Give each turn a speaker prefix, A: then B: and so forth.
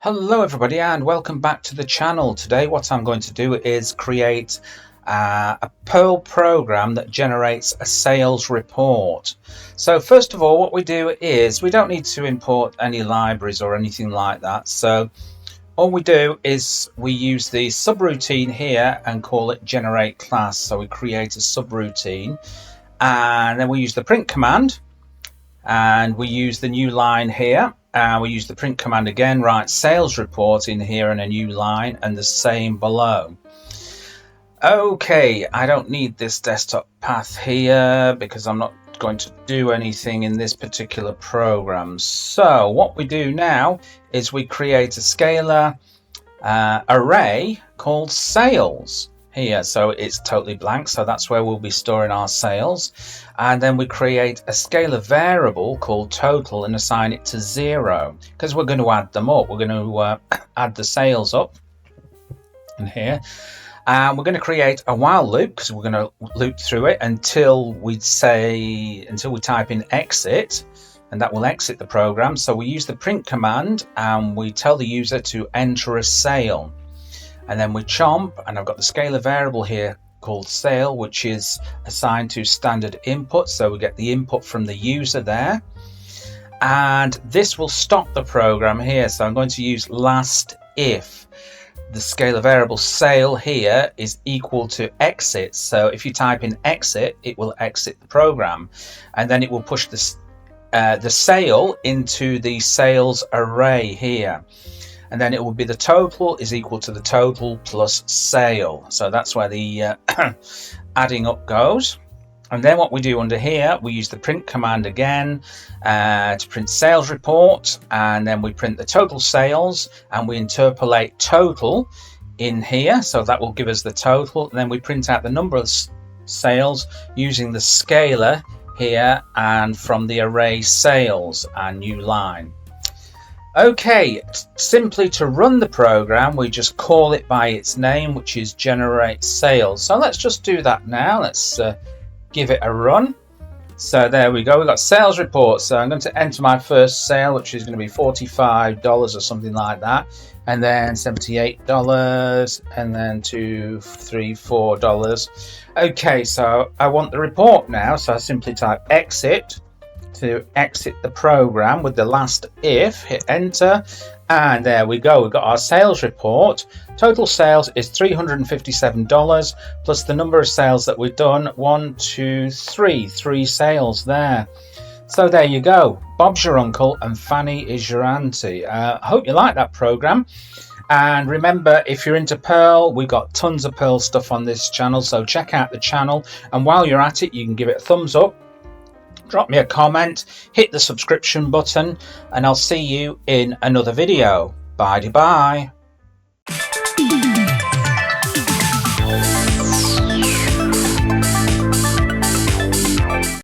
A: Hello everybody and welcome back to the channel. Today what I'm going to do is create a Perl program that generates a sales report. So first of all, what we do is we don't need to import any libraries or anything like that. So all we do is we use the subroutine here and call it generate class. So we create a subroutine and then we use the print command and we use the new line here. We use the print command again, write sales report in here and a new line, and the same below. Okay, I don't need this desktop path here because I'm not going to do anything in this particular program. So what we do now is we create a scalar array called sales here. So it's totally blank, so that's where we'll be storing our sales. And then we create a scalar variable called total and assign it to 0 because we're going to add them up. We're going to add the sales up in here. And we're going to create a while loop because we're going to loop through it until we type in exit, and that will exit the program. So we use the print command and we tell the user to enter a sale. And then we chomp, and I've got the scalar variable here called sale, which is assigned to standard input. So we get the input from the user there. And this will stop the program here. So I'm going to use last if. The scalar variable sale here is equal to exit. So if you type in exit, it will exit the program. And then it will push the sale into the sales array here. And then it will be the total is equal to the total plus sale. So that's where the adding up goes. And then what we do under here, we use the print command again to print sales report. And then we print the total sales and we interpolate total in here. So that will give us the total. And then we print out the number of sales using the scalar here and from the array sales and new line. Okay, simply to run the program, we just call it by its name, which is generate sales. So let's just do that now. Let's give it a run. So there we go. We've got sales report. So I'm going to enter my first sale, which is going to be $45 or something like that. And then $78 and then $2, $3, $4. Okay, so I want the report now. So I simply type exit to exit the program with the last if, hit enter, and there we go. We've got our sales report. Total sales is $357 plus the number of sales that we've done, 1, 2, 3 sales there. So there you go. Bob's your uncle and Fanny is your auntie. I hope you like that program. And remember, if you're into Perl, we've got tons of Perl stuff on this channel, so check out the channel. And while you're at it, you can give it a thumbs up, drop me a comment, hit the subscription button, and I'll see you in another video. Bye-bye.